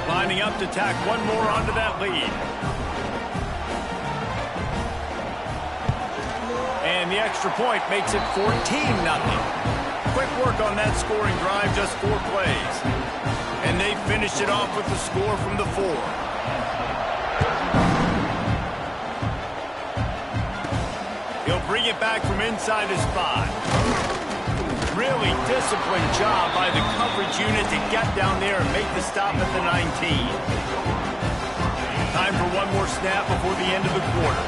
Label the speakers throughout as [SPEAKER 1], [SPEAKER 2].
[SPEAKER 1] Lining up to tack one more onto that lead. And the extra point makes it 14-0. Quick work on that scoring drive, just 4 plays. And they finished it off with the score from the 4. He'll bring it back from inside his 5. Really disciplined job by the coverage unit to get down there and make the stop at the 19. Time for one more snap before the end of the quarter.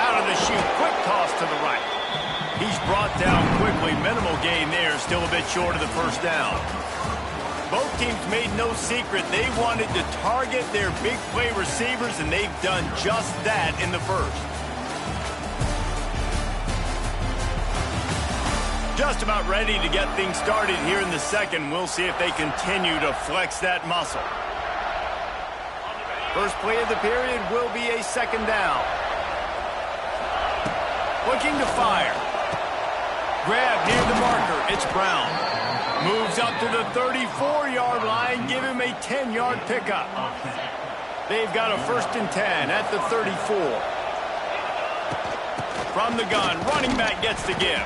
[SPEAKER 1] Out of the chute, quick toss to the right. He's brought down quickly. Minimal gain there, still a bit short of the first down. Both teams made no secret they wanted to target their big play receivers, and they've done just that in the first. Just about ready to get things started here in the second. We'll see if they continue to flex that muscle. First play of the period will be a second down. Looking to fire. Grab near the marker. It's Brown. Moves up to the 34-yard line. Give him a 10-yard pickup. They've got a 1st and 10 at the 34. From the gun, running back gets to give.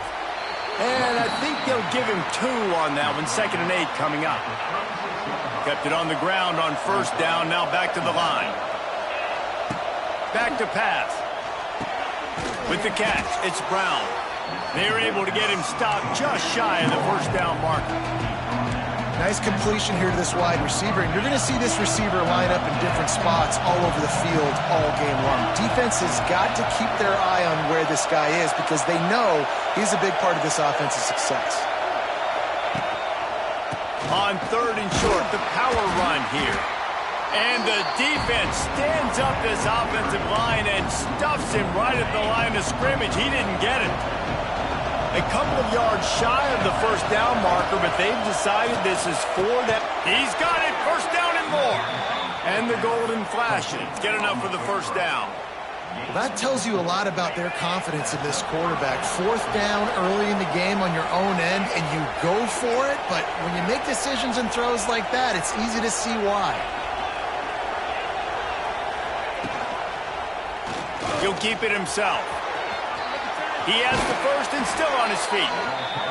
[SPEAKER 1] And I think they'll give him 2 on that one. 2nd and 8 coming up. Kept it on the ground on 1st down. Now back to the line. Back to pass. With the catch, it's Brown. They're able to get him stopped just shy of the 1st down marker.
[SPEAKER 2] Nice completion here to this wide receiver, and you're going to see this receiver line up in different spots all over the field all game long. Defense has got to keep their eye on where this guy is because they know he's a big part of this offense's success.
[SPEAKER 1] On 3rd and short, the power run here. And the defense stands up this offensive line and stuffs him right at the line of scrimmage. He didn't get it. A couple of yards shy of the 1st down marker, but they've decided this is 4 down. He's got it, 1st down and more. And the golden flashes. Get enough for the 1st down.
[SPEAKER 2] Well, that tells you a lot about their confidence in this quarterback. 4th down early in the game on your own end, and you go for it, but when you make decisions and throws like that, it's easy to see why.
[SPEAKER 1] He'll keep it himself. He has the 1st and still on his feet.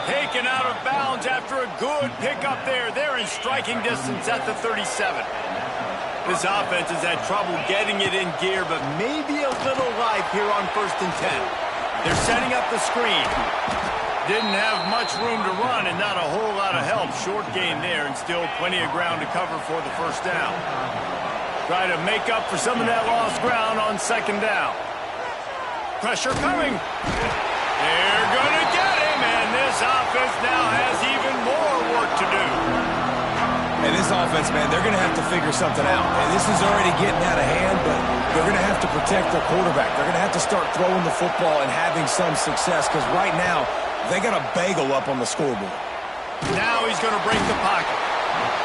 [SPEAKER 1] Taken out of bounds after a good pickup there. They're in striking distance at the 37. This offense has had trouble getting it in gear, but maybe a little life here on 1st and 10. They're setting up the screen. Didn't have much room to run and not a whole lot of help. Short gain there and still plenty of ground to cover for the 1st down. Try to make up for some of that lost ground on 2nd down. Pressure coming. They're going to get him, and this offense now has even more work to do.
[SPEAKER 3] And this offense, man, they're going to have to figure something out. And this is already getting out of hand, but they're going to have to protect their quarterback. They're going to have to start throwing the football and having some success because right now they got a bagel up on the scoreboard.
[SPEAKER 1] Now he's going to break the pocket.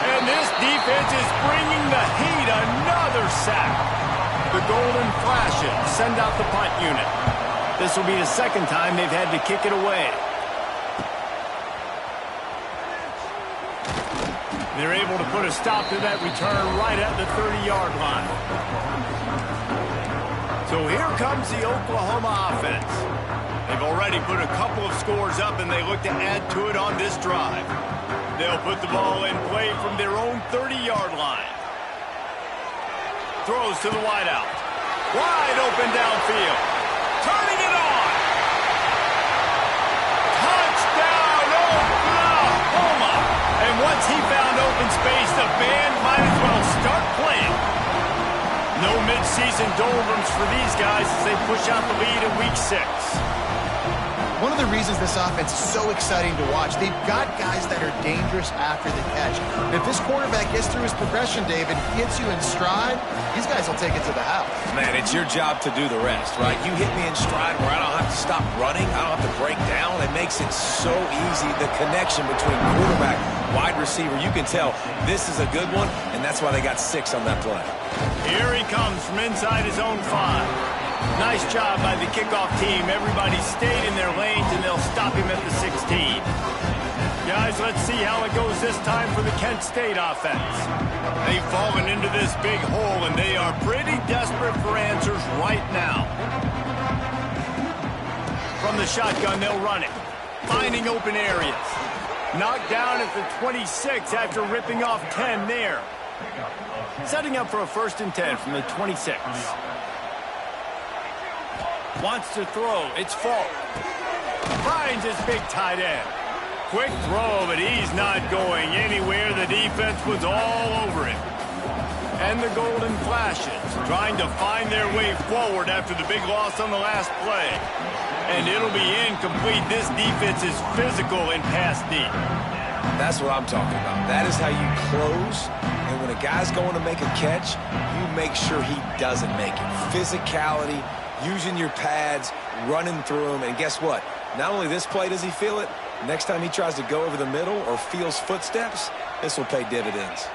[SPEAKER 1] And this defense is bringing the heat. Another sack. The golden flashes send out the punt unit. This will be the 2nd time they've had to kick it away. They're able to put a stop to that return right at the 30-yard line. So here comes the Oklahoma offense. They've already put a couple of scores up, and they look to add to it on this drive. They'll put the ball in play from their own 30-yard line. Throws to the wideout. Wide open downfield. Turning it on. Touchdown, Oklahoma. And once he found open space, the band might as well start playing. No mid-season doldrums for these guys as they push out the lead in week 6.
[SPEAKER 2] One of the reasons this offense is so exciting to watch, they've got guys that are dangerous after the catch. If this quarterback gets through his progression, David, gets you in stride, these guys will take it to the house.
[SPEAKER 3] Man, it's your job to do the rest, right? You hit me in stride where I don't have to stop running. I don't have to break down. It makes it so easy. The connection between quarterback, wide receiver, you can tell this is a good one, and that's why they got 6 on that play.
[SPEAKER 1] Here he comes from inside his own 5. Nice job by the kickoff team. Everybody stayed in their lanes, and they'll stop him at the 16. goes this time for the Kent State offense. They've fallen into this big hole, and they are pretty desperate for answers right now. From the shotgun, they'll run it, finding open areas. Knocked down at the 26 after ripping off 10 there. Setting up for a 1st and 10 from the 26. Wants to throw. It's Falk. Finds his big tight end. Quick throw, but he's not going anywhere. The defense was all over him. And the Golden Flashes trying to find their way forward after the big loss on the last play. And it'll be incomplete. This defense is physical and pass deep.
[SPEAKER 3] That's what I'm talking about. That is how you close. And when a guy's going to make a catch, you make sure he doesn't make it. Physicality, using your pads, running through them. And guess what? Not only this play does he feel it, next time he tries to go over the middle or feels footsteps, this will pay dividends.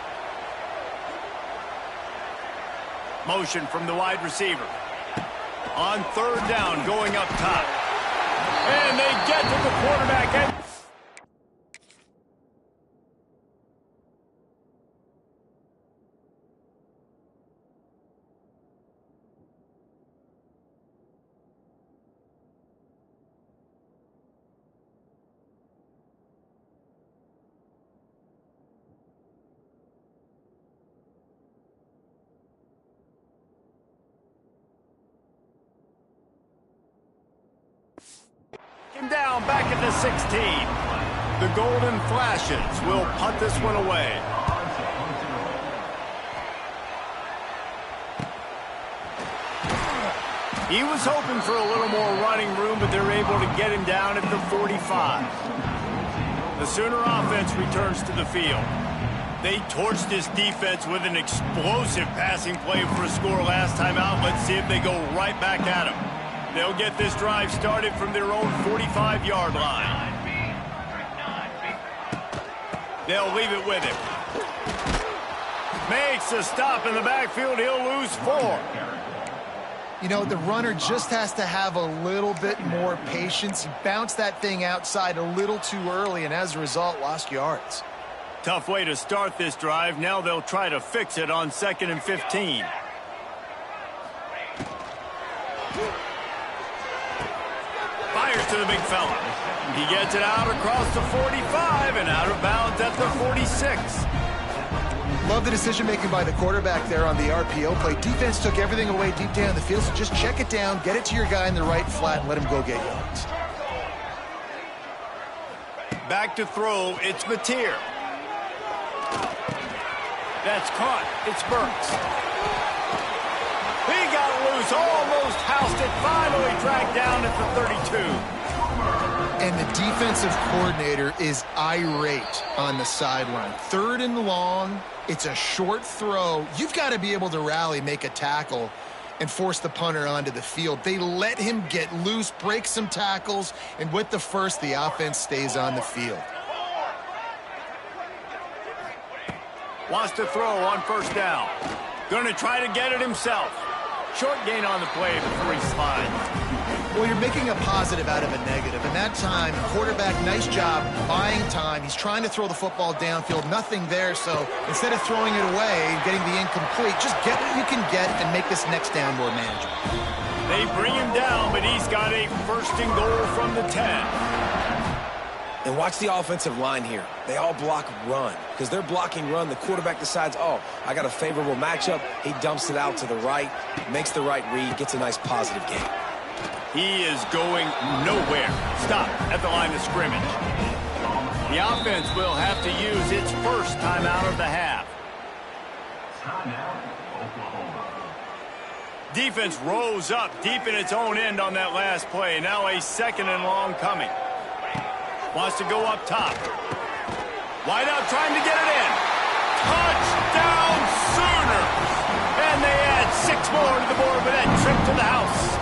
[SPEAKER 1] Motion from the wide receiver. On 3rd down, going up top. And they get to the quarterback. And down back at the 16. The Golden Flashes will punt this one away. He was hoping for a little more running room, but they're able to get him down at the 45. The Sooner offense returns to the field. They torched this defense with an explosive passing play for a score last time out. Let's see if they go right back at him. They'll get this drive started from their own 45-yard line. They'll leave it with him. Makes a stop in the backfield. He'll lose 4.
[SPEAKER 2] You know, the runner just has to have a little bit more patience. He bounced that thing outside a little too early, and as a result, lost yards.
[SPEAKER 1] Tough way to start this drive. Now they'll try to fix it on 2nd and 15. Fires to the big fella. He gets it out across the 45 and out of bounds at the 46.
[SPEAKER 2] Love the decision-making by the quarterback there on the RPO play. Defense took everything away deep down the field, so just check it down, get it to your guy in the right flat, and let him go get yards.
[SPEAKER 1] Back to throw, it's Mateer. That's caught. It's Burks. He got loose, almost housed it, finally dragged down at the 32.
[SPEAKER 2] And the defensive coordinator is irate on the sideline. 3rd and long, it's a short throw. You've got to be able to rally, make a tackle, and force the punter onto the field. They let him get loose, break some tackles, and with the first, the offense stays on the field.
[SPEAKER 1] Wants to throw on 1st down. Going to try to get it himself. Short gain on the play before he slides.
[SPEAKER 2] Well, you're making a positive out of a negative. And that time, quarterback, nice job buying time. He's trying to throw the football downfield. Nothing there, so instead of throwing it away and getting the incomplete, just get what you can get and make this next down more manageable.
[SPEAKER 1] They bring him down, but he's got a 1st and goal from the 10.
[SPEAKER 3] And watch the offensive line here. They all block run. Because they're blocking run, the quarterback decides, oh, I got a favorable matchup. He dumps it out to the right, makes the right read, gets a nice positive gain.
[SPEAKER 1] He is going nowhere. Stop at the line of scrimmage. The offense will have to use its first timeout of the half. Defense rose up deep in its own end on that last play. Now a 2nd and long coming. Wants to go up top. Wide out trying to get it in. Touchdown Sooners! And they add 6 more to the board with that trip to the house.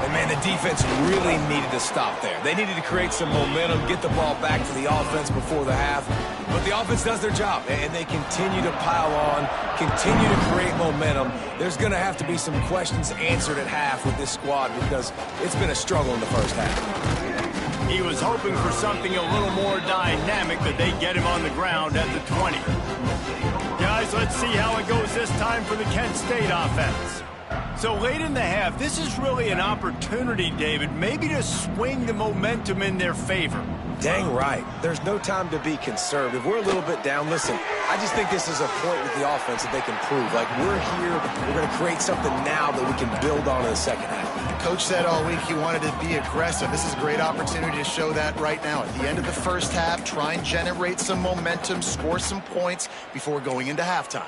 [SPEAKER 3] And, man, the defense really needed to stop there. They needed to create some momentum, get the ball back to the offense before the half. But the offense does their job, and they continue to pile on, continue to create momentum. There's going to have to be some questions answered at half with this squad because it's been a struggle in the first half.
[SPEAKER 1] He was hoping for something a little more dynamic, but they get him on the ground at the 20. Guys, let's see how it goes this time for the Kent State offense. So late in the half, this is really an opportunity, David, maybe to swing the momentum in their favor.
[SPEAKER 3] Dang right. There's no time to be conservative. We're a little bit down. Listen, I just think this is a point with the offense that they can prove. Like, we're here, we're going to create something now that we can build on in the second half.
[SPEAKER 2] Coach said all week he wanted to be aggressive. This is a great opportunity to show that right now. At the end of the first half, try and generate some momentum, score some points before going into halftime.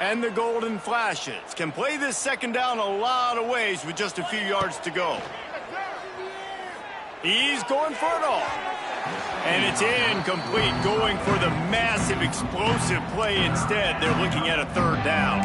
[SPEAKER 1] And the Golden Flashes can play this second down a lot of ways with just a few yards to go. He's going for it all. And it's incomplete, going for the massive explosive play instead. They're looking at a third down.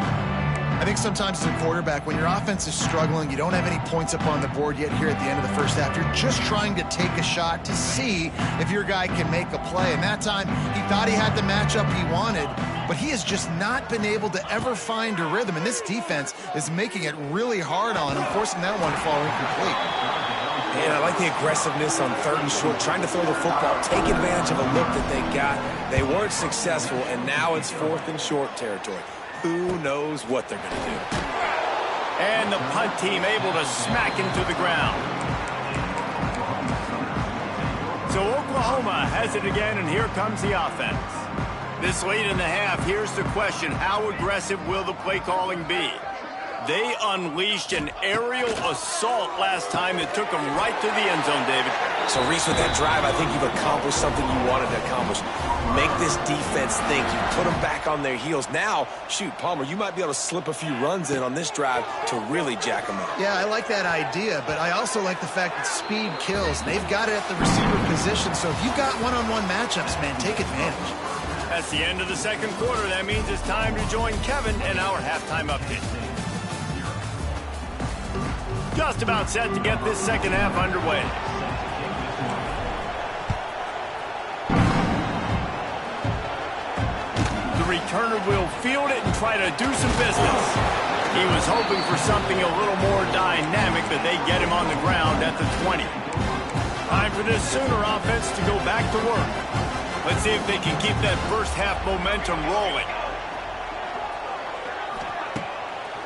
[SPEAKER 2] I think sometimes as a quarterback, when your offense is struggling, you don't have any points up on the board yet here at the end of the first half. You're just trying to take a shot to see if your guy can make a play. And that time, he thought he had the matchup he wanted, but he has just not been able to ever find a rhythm. And this defense is making it really hard on him, forcing that one to fall incomplete.
[SPEAKER 3] And I like the aggressiveness on third and short, trying to throw the football, take advantage of a look that they got. They weren't successful, and now it's fourth and short territory. Who knows what they're going to do?
[SPEAKER 1] And the punt team able to smack him to the ground. So Oklahoma has it again, and here comes the offense. This late in the half, here's the question. How aggressive will the play calling be? They unleashed an aerial assault last time that took them right to the end zone, David.
[SPEAKER 3] So, Reese, with that drive, I think you've accomplished something you wanted to accomplish. Make this defense think. You put them back on their heels. Now, shoot, Palmer, you might be able to slip a few runs in on this drive to really jack them up.
[SPEAKER 2] Yeah, I like that idea, but I also like the fact that speed kills. They've got it at the receiver position, so if you've got one-on-one matchups, man, take advantage.
[SPEAKER 1] That's the end of the second quarter. That means it's time to join Kevin in our halftime update. Just about set to get this second half underway. The returner will field it and try to do some business. He was hoping for something a little more dynamic, but they get him on the ground at the 20. Time for this Sooner offense to go back to work. Let's see if they can keep that first half momentum rolling.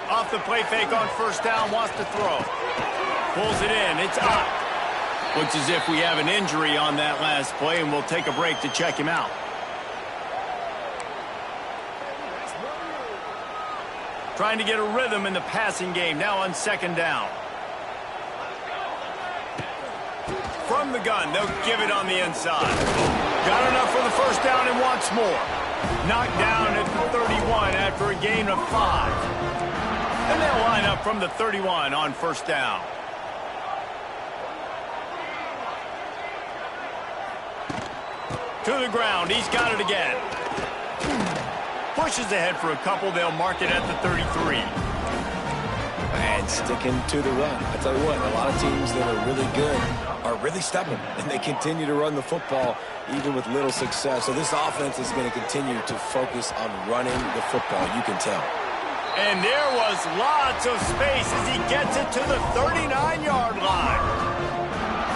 [SPEAKER 1] Off the play fake on first down, wants to throw. Pulls it in, it's up. Looks as if we have an injury on that last play, and we'll take a break to check him out. Trying to get a rhythm in the passing game, now on second down. From the gun, they'll give it on the inside. Got enough for the first down and wants more. Knocked down at the 31 after a gain of 5. And they'll line up from the 31 on first down. To the ground, he's got it again. Pushes ahead for a couple, they'll mark it at the 33.
[SPEAKER 3] And sticking to the run. I tell you what, a lot of teams that are really good are really stubborn, and they continue to run the football even with little success. So this offense is going to continue to focus on running the football, you can tell.
[SPEAKER 1] And there was lots of space as he gets it to the 39-yard line.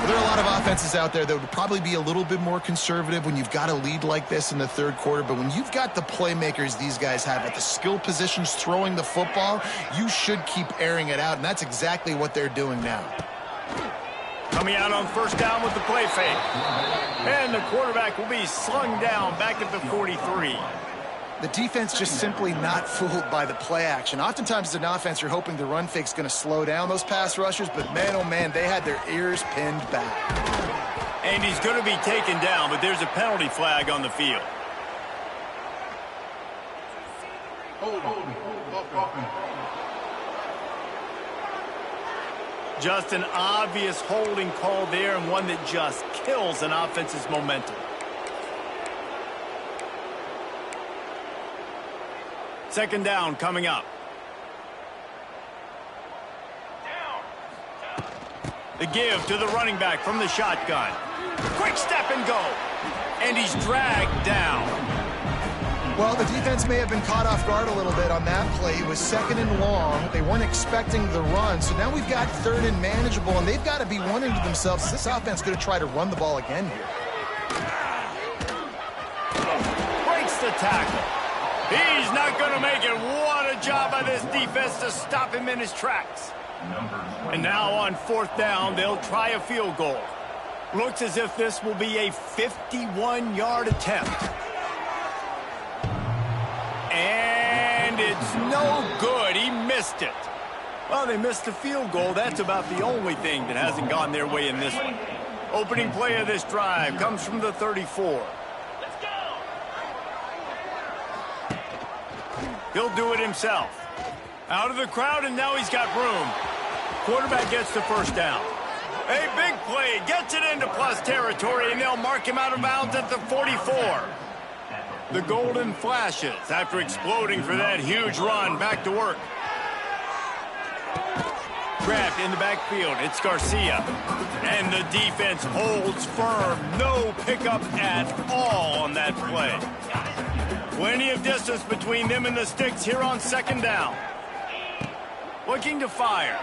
[SPEAKER 2] Well, there are a lot of offenses out there that would probably be a little bit more conservative when you've got a lead like this in the third quarter. But when you've got the playmakers these guys have at the skill positions throwing the football, you should keep airing it out. And that's exactly what they're doing now.
[SPEAKER 1] Coming out on first down with the play fake. And the quarterback will be slung down back at the 43.
[SPEAKER 2] The defense just simply not fooled by the play action. Oftentimes as an offense, you're hoping the run fake's going to slow down those pass rushers, but man, oh man, they had their ears pinned back.
[SPEAKER 1] And he's going to be taken down, but there's a penalty flag on the field. Just an obvious holding call there, and one that just kills an offense's momentum. Second down coming up. The give to the running back from the shotgun. Quick step and go. And he's dragged down.
[SPEAKER 2] Well, the defense may have been caught off guard a little bit on that play. It was 2nd and long. They weren't expecting the run. So now we've got 3rd and manageable, and they've got to be wondering to themselves, is this offense going to try to run the ball again here?
[SPEAKER 1] Breaks the tackle. He's not going to make it. What a job by this defense to stop him in his tracks. And now on 4th down, they'll try a field goal. Looks as if this will be a 51-yard attempt. And it's no good. He missed it. Well, they missed the field goal. That's about the only thing that hasn't gone their way in this one. Opening play of this drive comes from the 34. He'll do it himself. Out of the crowd, and now he's got room. Quarterback gets the 1st down. A big play. Gets it into plus territory, and they'll mark him out of bounds at the 44. The golden flashes after exploding for that huge run. Back to work. Grabbed in the backfield. It's Garcia. And the defense holds firm. No pickup at all on that play. Plenty of distance between them and the sticks here on 2nd down. Looking to fire.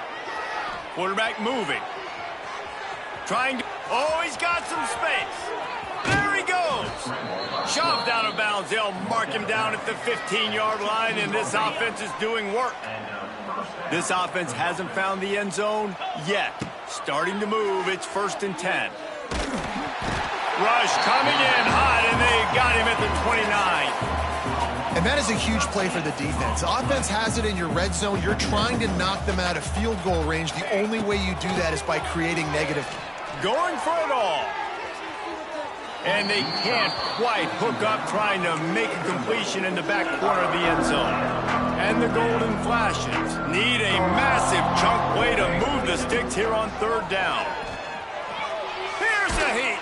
[SPEAKER 1] Quarterback moving. Trying to... Oh, he's got some space. There he goes. Shoved out of bounds. They'll mark him down at the 15-yard line, and this offense is doing work. This offense hasn't found the end zone yet. Starting to move. It's 1st and 10. Rush coming in hot, and they got him at the 29.
[SPEAKER 2] And that is a huge play for the defense. The offense has it in your red zone. You're trying to knock them out of field goal range. The only way you do that is by creating negative.
[SPEAKER 1] Going for it all. And they can't quite hook up trying to make a completion in the back corner of the end zone. And the golden flashes need a massive chunk play to move the sticks here on 3rd down. Here's a heat.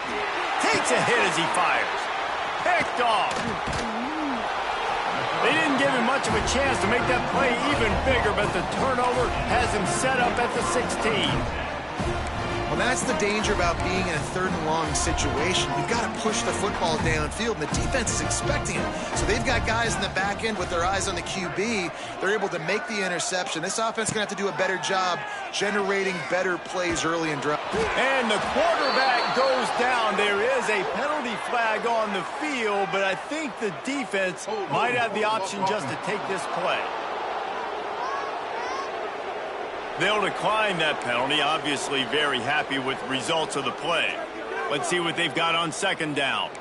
[SPEAKER 1] Takes a hit as he fires. Picked off. They didn't give him much of a chance to make that play even bigger, but the turnover has him set up at the 16.
[SPEAKER 2] Well, that's the danger about being in a 3rd and long situation. You've got to push the football downfield, and the defense is expecting it. So they've got guys in the back end with their eyes on the QB. They're able to make the interception. This offense is going to have to do a better job generating better plays early in drive.
[SPEAKER 1] And the quarterback goes down. There is a penalty flag on the field, but I think the defense might have the option just to take this play. They'll decline that penalty, obviously very happy with the results of the play. Let's see what they've got on 2nd down.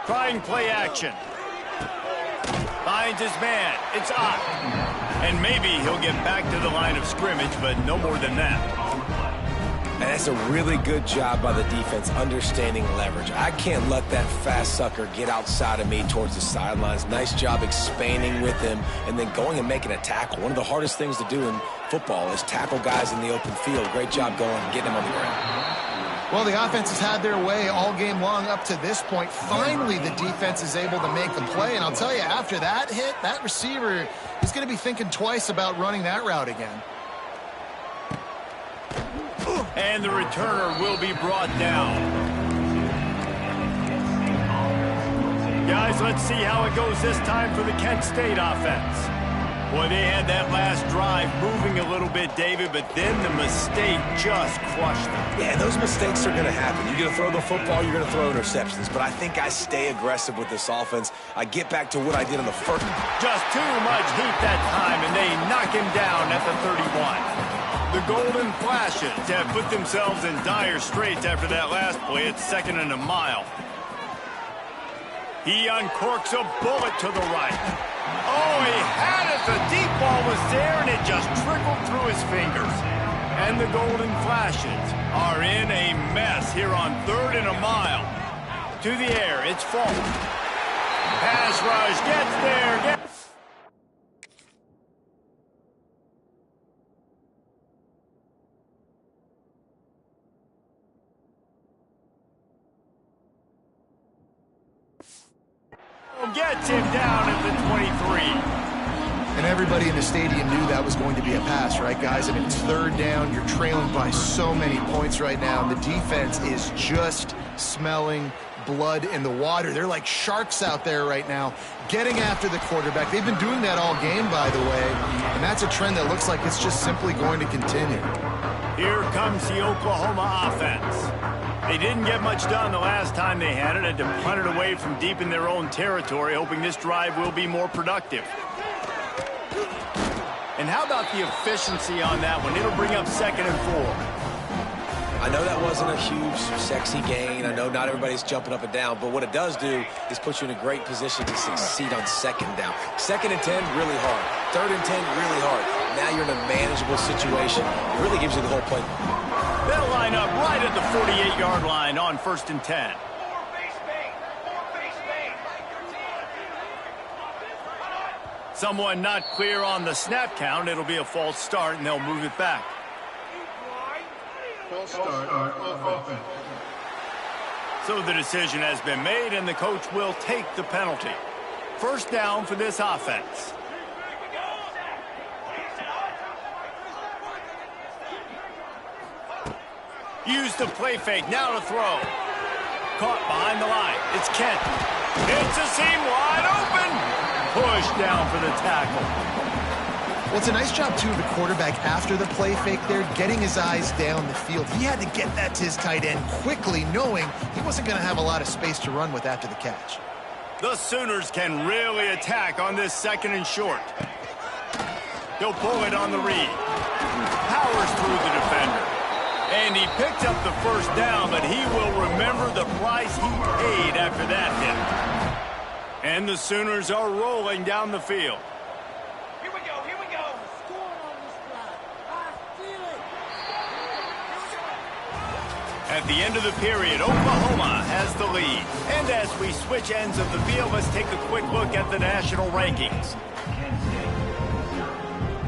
[SPEAKER 1] Trying play action. Finds his man. It's up. And maybe he'll get back to the line of scrimmage, but no more than that.
[SPEAKER 3] And that's a really good job by the defense understanding leverage. I can't let that fast sucker get outside of me towards the sidelines. Nice job expanding with him and then going and making a tackle. One of the hardest things to do in football is tackle guys in the open field. Great job going and getting them on the ground.
[SPEAKER 2] Well, the offense has had their way all game long up to this point. Finally, the defense is able to make a play. And I'll tell you, after that hit, that receiver is going to be thinking twice about running that route again.
[SPEAKER 1] And the returner will be brought down. Guys, let's see how it goes this time for the Kent State offense. Boy, they had that last drive moving a little bit, David, but then the mistake just crushed them.
[SPEAKER 3] Yeah, those mistakes are going to happen. You're going to throw the football, you're going to throw interceptions. But I think I stay aggressive with this offense. I get back to what I did in the first.
[SPEAKER 1] Just too much heat that time, and they knock him down at the 31. The Golden Flashes have put themselves in dire straits after that last play. It's 2nd and a mile. He uncorks a bullet to the right. Oh, he had it. The deep ball was there, and it just trickled through his fingers. And the Golden Flashes are in a mess here on 3rd and a mile. To the air, it's Falk. Pass rush gets there. Gets him down at the 23.
[SPEAKER 2] And And everybody in the stadium knew that was going to be a pass, right, guys? I mean, it's third down. You're trailing by so many points right now, and the defense is just smelling blood in the water. They're like sharks out there right now, getting after the quarterback. They've been doing that all game, by the way, and that's a trend that looks like it's just simply going to continue.
[SPEAKER 1] Here comes the Oklahoma offense. They didn't get much done the last time they had it. Had to punt it away from deep in their own territory, hoping this drive will be more productive. And how about the efficiency on that one? It'll bring up 2nd and 4.
[SPEAKER 3] I know that wasn't a huge, sexy gain. I know not everybody's jumping up and down, but what it does do is put you in a great position to succeed on 2nd down. 2nd and 10, really hard. 3rd and 10, really hard. Now you're in a manageable situation. It really gives you the whole play.
[SPEAKER 1] They'll line up right at the 48-yard line on 1st and 10. Someone not clear on the snap count. It'll be a false start, and they'll move it back.
[SPEAKER 4] False start offense.
[SPEAKER 1] So the decision has been made, and the coach will take the penalty. 1st down for this offense. Use the play fake, now to throw. Caught behind the line. It's Kent. It's a seam wide open. Pushed down for the tackle.
[SPEAKER 2] Well, it's a nice job, too, of the quarterback after the play fake there, getting his eyes down the field. He had to get that to his tight end quickly, knowing he wasn't going to have a lot of space to run with after the catch.
[SPEAKER 1] The Sooners can really attack on this 2nd and short. He'll pull it on the read. Powers through the defender. And he picked up the 1st down, but he will remember the price he paid after that hit. And the Sooners are rolling down the field. At the end of the period, Oklahoma has the lead. And as we switch ends of the field, let's take a quick look at the national rankings.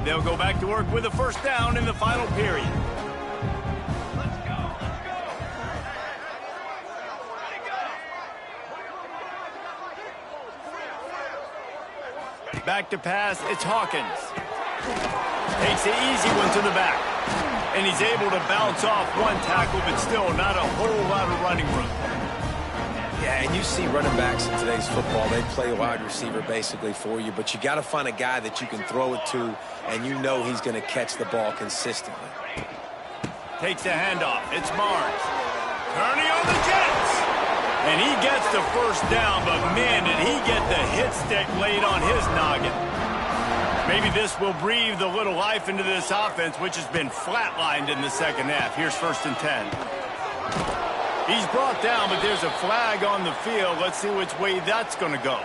[SPEAKER 1] They'll go back to work with a 1st down in the final period. Back to pass, it's Hawkins. Takes the easy one to the back. And he's able to bounce off one tackle, but still not a whole lot of running room.
[SPEAKER 3] Yeah, and you see running backs in today's football, they play wide receiver basically for you, but you got to find a guy that you can throw it to, and you know he's going to catch the ball consistently.
[SPEAKER 1] Takes the handoff. It's Barnes. Kearney on the Jets. And he gets the 1st down, but man, did he get the hit stick laid on his noggin. Maybe this will breathe a little life into this offense, which has been flatlined in the 2nd half. Here's 1st and 10. He's brought down, but there's a flag on the field. Let's see which way that's going to go.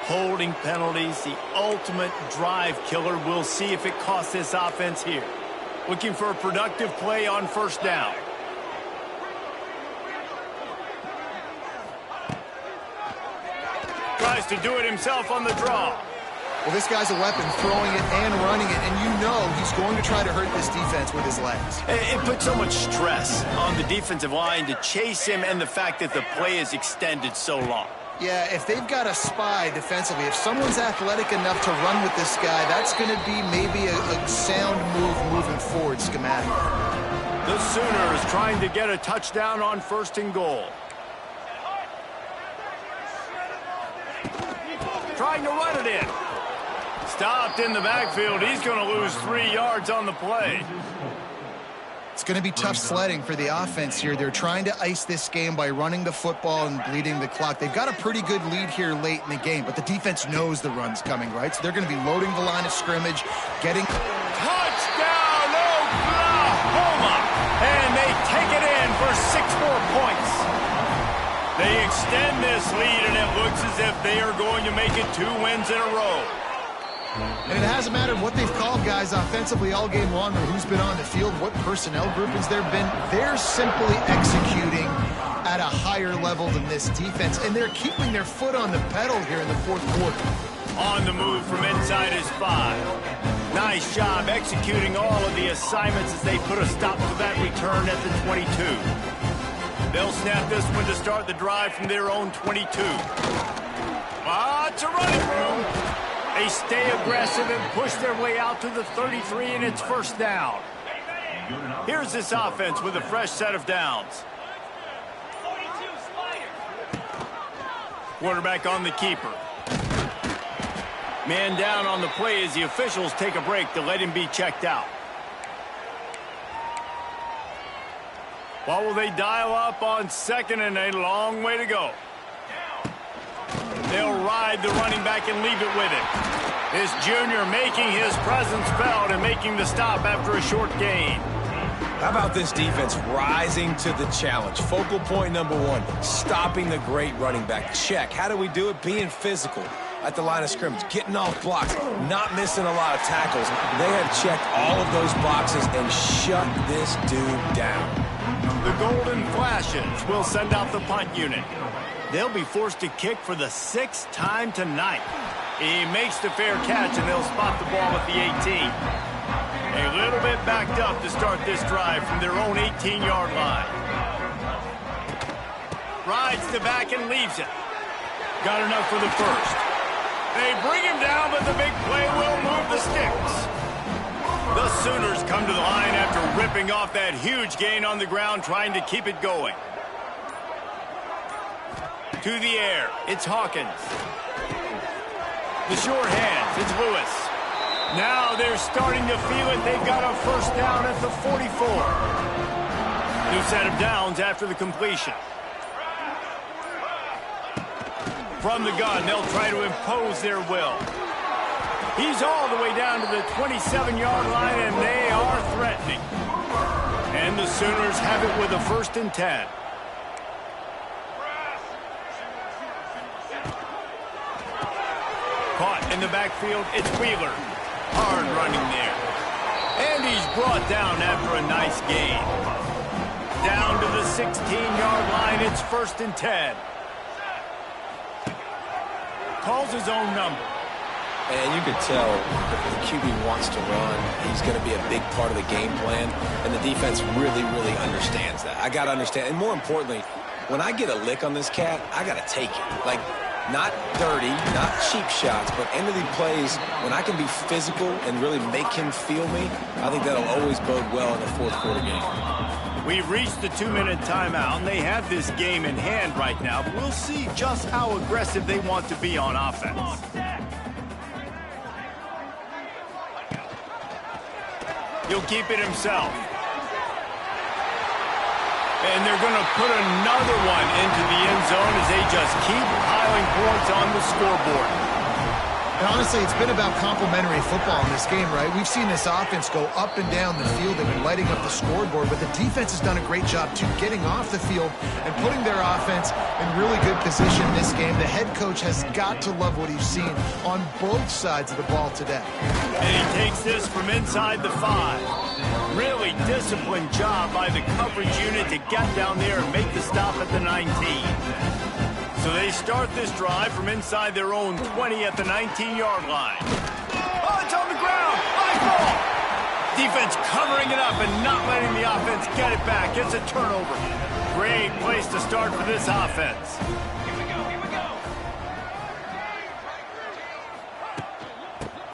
[SPEAKER 1] Holding penalties, the ultimate drive killer. We'll see if it costs this offense here. Looking for a productive play on 1st down. Tries to do it himself on the draw.
[SPEAKER 2] Well, this guy's a weapon, throwing it and running it, and you know he's going to try to hurt this defense with his legs.
[SPEAKER 1] It puts so much stress on the defensive line to chase him, and the fact that the play is extended so long.
[SPEAKER 2] Yeah, if they've got a spy defensively, if someone's athletic enough to run with this guy, that's going to be maybe a sound move moving forward schematic.
[SPEAKER 1] The Sooners trying to get a touchdown on 1st and goal. Trying to run it in. Stopped in the backfield. He's going to lose 3 yards on the play.
[SPEAKER 2] It's going to be tough sledding for the offense here. They're trying to ice this game by running the football and bleeding the clock. They've got a pretty good lead here late in the game, but the defense knows the run's coming, right? So they're going to be loading the line of scrimmage, getting...
[SPEAKER 1] Touchdown, Oklahoma! And they take it in for 6 more points. They extend this lead, and it looks as if they are going to make it 2 wins in a row.
[SPEAKER 2] And it hasn't mattered what they've called guys offensively all game long or who's been on the field, what personnel groupings there have been. They're simply executing at a higher level than this defense, and they're keeping their foot on the pedal here in the 4th quarter.
[SPEAKER 1] On the move from inside his 5. Nice job executing all of the assignments as they put a stop to that return at the 22. They'll snap this one to start the drive from their own 22. It's a running room. They stay aggressive and push their way out to the 33, and it's first down. Here's this offense with a fresh set of downs. Quarterback on the keeper. Man down on the play as the officials take a break to let him be checked out. What will they dial up on second and a long way to go? They'll ride the running back and leave it with him. This junior making his presence felt and making the stop after a short gain.
[SPEAKER 3] How about this defense rising to the challenge? Focal point number one, stopping the great running back. Check. How do we do it? Being physical at the line of scrimmage, getting off blocks, not missing a lot of tackles. They have checked all of those boxes and shut this dude down.
[SPEAKER 1] The Golden Flashes will send out the punt unit. They'll be forced to kick for the 6th time tonight. He makes the fair catch, and they'll spot the ball at the 18. A little bit backed up to start this drive from their own 18-yard line. Rides the back and leaves it. Got enough for the first. They bring him down, but the big play will move the sticks. The Sooners come to the line after ripping off that huge gain on the ground, trying to keep it going. To the air, it's Hawkins. The short hands, it's Lewis. Now they're starting to feel it. They've got a first down at the 44. New set of downs after the completion. From the gun, they'll try to impose their will. He's all the way down to the 27-yard line, and they are threatening. And the Sooners have it with a 1st and 10. Caught in the backfield, it's Wheeler. Hard running there. And he's brought down after a nice gain. Down to the 16-yard line, it's 1st and 10. Calls his own number.
[SPEAKER 3] And you could tell the QB wants to run. He's going to be a big part of the game plan. And the defense really, really understands that. I got to understand. And more importantly, when I get a lick on this cat, I got to take it. Like, not dirty, not cheap shots, but end of the plays, when I can be physical and really make him feel me, I think that'll always bode well in the 4th quarter game.
[SPEAKER 1] We've reached the 2-minute timeout, and they have this game in hand right now. But we'll see just how aggressive they want to be on offense. He'll keep it himself. And they're going to put another one into the end zone as they just keep piling points on the scoreboard.
[SPEAKER 2] And honestly, it's been about complementary football in this game, right? We've seen this offense go up and down the field. They've been lighting up the scoreboard, but the defense has done a great job, too, getting off the field and putting their offense in really good position in this game. The head coach has got to love what he's seen on both sides of the ball today.
[SPEAKER 1] And he takes this from inside the 5. Really disciplined job by the coverage unit to get down there and make the stop at the 19. So they start this drive from inside their own 20 at the 19-yard line. Oh, it's on the ground. High ball. Defense covering it up and not letting the offense get it back. It's a turnover. Great place to start for this offense.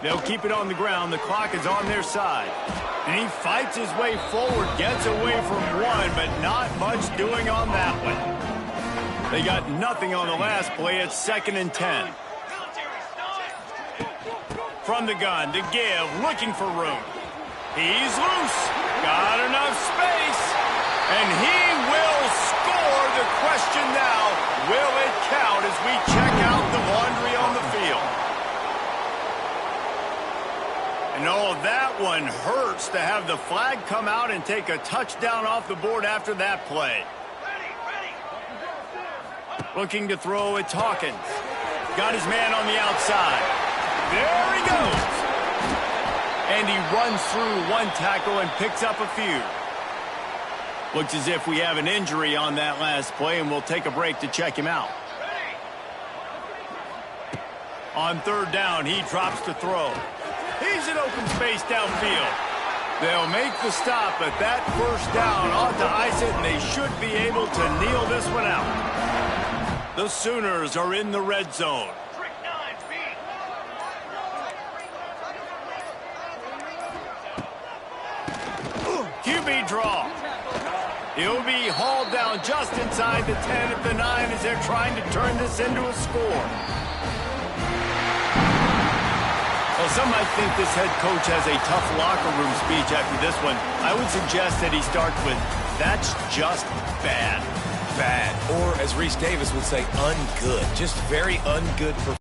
[SPEAKER 1] They'll keep it on the ground. The clock is on their side. And he fights his way forward, gets away from one, but not much doing on that one. They got nothing on the last play. It's 2nd and 10. From the gun to give, looking for room. He's loose. Got enough space. And he will score. The question now, will it count as we check out the laundry on the field? And oh, that one hurts to have the flag come out and take a touchdown off the board after that play. Looking to throw, it's Hawkins. Got his man on the outside. There he goes. And he runs through one tackle and picks up a few. Looks as if we have an injury on that last play, and we'll take a break to check him out. On 3rd down, he drops to throw. He's in open space downfield. They'll make the stop, but that first down ought to ice it, and they should be able to kneel this one out. The Sooners are in the red zone. QB draw. He'll be hauled down just inside the 10 at the 9 as they're trying to turn this into a score. Well, some might think this head coach has a tough locker room speech after this one. I would suggest that he starts with, "That's just bad."
[SPEAKER 3] Bad. Or, as Reese Davis would say, ungood. Just very ungood performance.